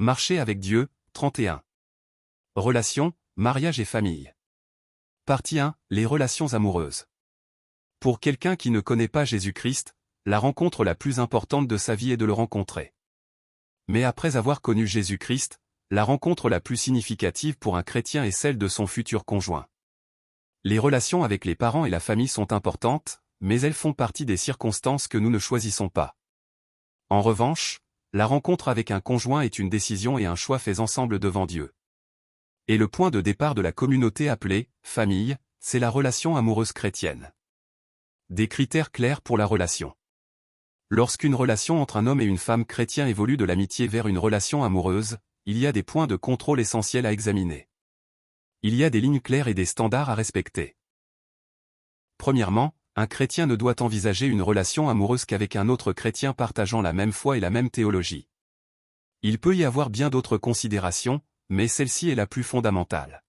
Marcher avec Dieu, 31. Relations, mariage et famille. Partie 1. Les relations amoureuses. Pour quelqu'un qui ne connaît pas Jésus-Christ, la rencontre la plus importante de sa vie est de le rencontrer. Mais après avoir connu Jésus-Christ, la rencontre la plus significative pour un chrétien est celle de son futur conjoint. Les relations avec les parents et la famille sont importantes, mais elles font partie des circonstances que nous ne choisissons pas. En revanche, la rencontre avec un conjoint est une décision et un choix faits ensemble devant Dieu. Et le point de départ de la communauté appelée « famille », c'est la relation amoureuse chrétienne. Des critères clairs pour la relation. Lorsqu'une relation entre un homme et une femme chrétien évolue de l'amitié vers une relation amoureuse, il y a des points de contrôle essentiels à examiner. Il y a des lignes claires et des standards à respecter. Premièrement, un chrétien ne doit envisager une relation amoureuse qu'avec un autre chrétien partageant la même foi et la même théologie. Il peut y avoir bien d'autres considérations, mais celle-ci est la plus fondamentale.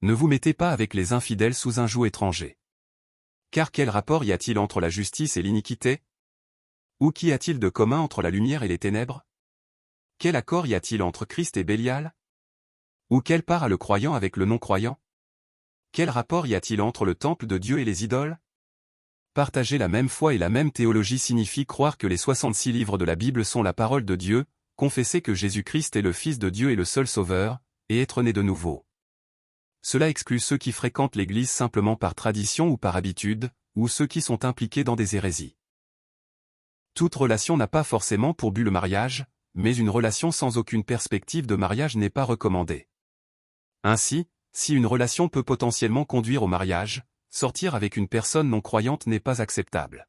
Ne vous mettez pas avec les infidèles sous un joug étranger. Car quel rapport y a-t-il entre la justice et l'iniquité? Ou qu'y a-t-il de commun entre la lumière et les ténèbres? Quel accord y a-t-il entre Christ et Bélial? Ou quelle part a le croyant avec le non-croyant? Quel rapport y a-t-il entre le temple de Dieu et les idoles? Partager la même foi et la même théologie signifie croire que les 66 livres de la Bible sont la parole de Dieu, confesser que Jésus-Christ est le Fils de Dieu et le seul Sauveur, et être né de nouveau. Cela exclut ceux qui fréquentent l'Église simplement par tradition ou par habitude, ou ceux qui sont impliqués dans des hérésies. Toute relation n'a pas forcément pour but le mariage, mais une relation sans aucune perspective de mariage n'est pas recommandée. Ainsi, si une relation peut potentiellement conduire au mariage, sortir avec une personne non-croyante n'est pas acceptable.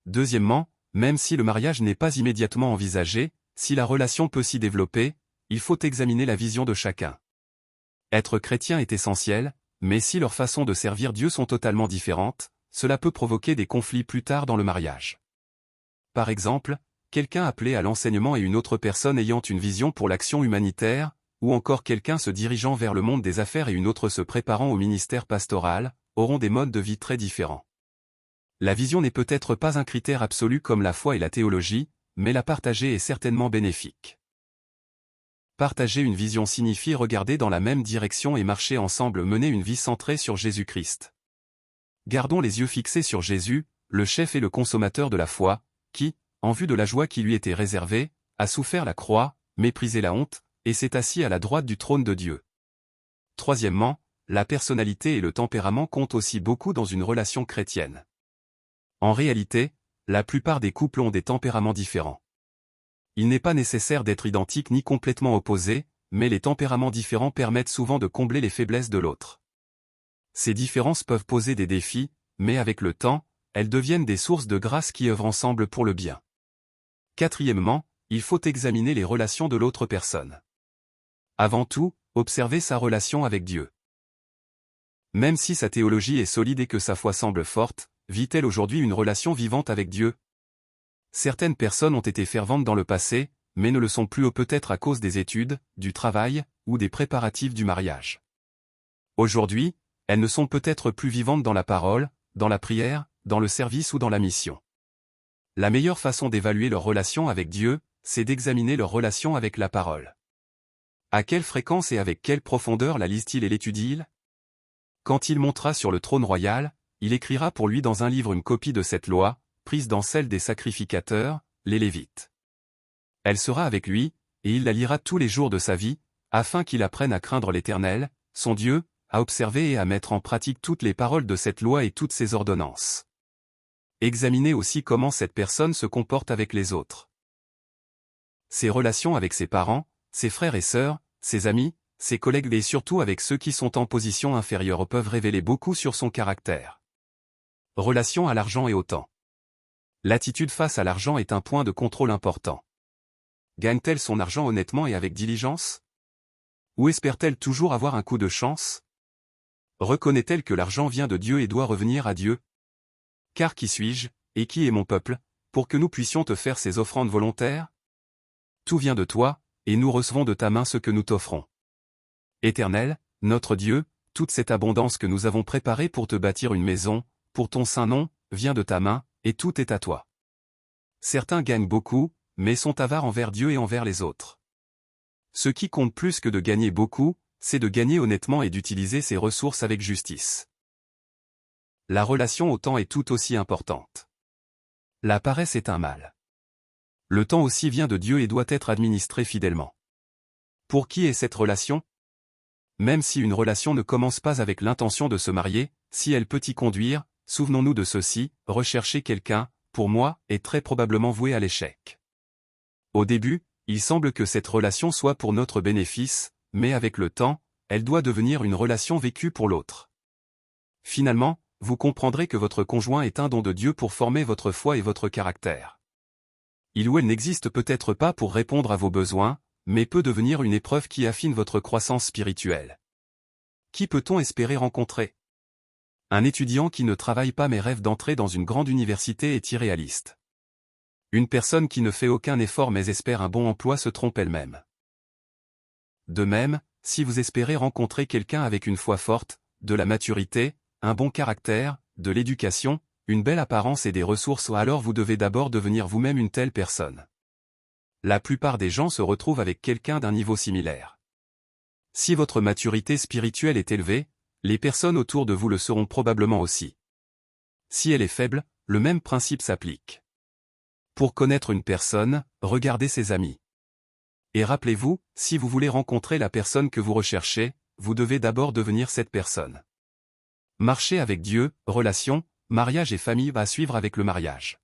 Deuxièmement, même si le mariage n'est pas immédiatement envisagé, si la relation peut s'y développer, il faut examiner la vision de chacun. Être chrétien est essentiel, mais si leurs façons de servir Dieu sont totalement différentes, cela peut provoquer des conflits plus tard dans le mariage. Par exemple, quelqu'un appelé à l'enseignement et une autre personne ayant une vision pour l'action humanitaire, ou encore quelqu'un se dirigeant vers le monde des affaires et une autre se préparant au ministère pastoral, auront des modes de vie très différents. La vision n'est peut-être pas un critère absolu comme la foi et la théologie, mais la partager est certainement bénéfique. Partager une vision signifie regarder dans la même direction et marcher ensemble, mener une vie centrée sur Jésus-Christ. Gardons les yeux fixés sur Jésus, le chef et le consommateur de la foi, qui, en vue de la joie qui lui était réservée, a souffert la croix, méprisé la honte, et s'est assis à la droite du trône de Dieu. Troisièmement, la personnalité et le tempérament comptent aussi beaucoup dans une relation chrétienne. En réalité, la plupart des couples ont des tempéraments différents. Il n'est pas nécessaire d'être identique ni complètement opposé, mais les tempéraments différents permettent souvent de combler les faiblesses de l'autre. Ces différences peuvent poser des défis, mais avec le temps, elles deviennent des sources de grâce qui œuvrent ensemble pour le bien. Quatrièmement, il faut examiner les relations de l'autre personne. Avant tout, observer sa relation avec Dieu. Même si sa théologie est solide et que sa foi semble forte, vit-elle aujourd'hui une relation vivante avec Dieu? Certaines personnes ont été ferventes dans le passé, mais ne le sont plus peut-être à cause des études, du travail, ou des préparatifs du mariage. Aujourd'hui, elles ne sont peut-être plus vivantes dans la parole, dans la prière, dans le service ou dans la mission. La meilleure façon d'évaluer leur relation avec Dieu, c'est d'examiner leur relation avec la parole. À quelle fréquence et avec quelle profondeur la lise-t-il et l'étudie-t-il? Quand il montera sur le trône royal, il écrira pour lui dans un livre une copie de cette loi, prise dans celle des sacrificateurs, les Lévites. Elle sera avec lui, et il la lira tous les jours de sa vie, afin qu'il apprenne à craindre l'Éternel, son Dieu, à observer et à mettre en pratique toutes les paroles de cette loi et toutes ses ordonnances. Examinez aussi comment cette personne se comporte avec les autres. Ses relations avec ses parents, ses frères et sœurs, ses amis, ses collègues et surtout avec ceux qui sont en position inférieure peuvent révéler beaucoup sur son caractère. Relation à l'argent et au temps. L'attitude face à l'argent est un point de contrôle important. Gagne-t-elle son argent honnêtement et avec diligence? Ou espère-t-elle toujours avoir un coup de chance? Reconnaît-elle que l'argent vient de Dieu et doit revenir à Dieu? Car qui suis-je, et qui est mon peuple, pour que nous puissions te faire ces offrandes volontaires? Tout vient de toi, et nous recevons de ta main ce que nous t'offrons. Éternel, notre Dieu, toute cette abondance que nous avons préparée pour te bâtir une maison, pour ton saint nom, vient de ta main, et tout est à toi. Certains gagnent beaucoup, mais sont avares envers Dieu et envers les autres. Ce qui compte plus que de gagner beaucoup, c'est de gagner honnêtement et d'utiliser ses ressources avec justice. La relation au temps est tout aussi importante. La paresse est un mal. Le temps aussi vient de Dieu et doit être administré fidèlement. Pour qui est cette relation? Même si une relation ne commence pas avec l'intention de se marier, si elle peut y conduire, souvenons-nous de ceci, rechercher quelqu'un, pour moi, est très probablement voué à l'échec. Au début, il semble que cette relation soit pour notre bénéfice, mais avec le temps, elle doit devenir une relation vécue pour l'autre. Finalement, vous comprendrez que votre conjoint est un don de Dieu pour former votre foi et votre caractère. Il ou elle n'existe peut-être pas pour répondre à vos besoins, mais peut devenir une épreuve qui affine votre croissance spirituelle. Qui peut-on espérer rencontrer? Un étudiant qui ne travaille pas mais rêve d'entrer dans une grande université est irréaliste. Une personne qui ne fait aucun effort mais espère un bon emploi se trompe elle-même. De même, si vous espérez rencontrer quelqu'un avec une foi forte, de la maturité, un bon caractère, de l'éducation, une belle apparence et des ressources, alors vous devez d'abord devenir vous-même une telle personne. La plupart des gens se retrouvent avec quelqu'un d'un niveau similaire. Si votre maturité spirituelle est élevée, les personnes autour de vous le seront probablement aussi. Si elle est faible, le même principe s'applique. Pour connaître une personne, regardez ses amis. Et rappelez-vous, si vous voulez rencontrer la personne que vous recherchez, vous devez d'abord devenir cette personne. Marcher avec Dieu, relation, mariage et famille va suivre avec le mariage.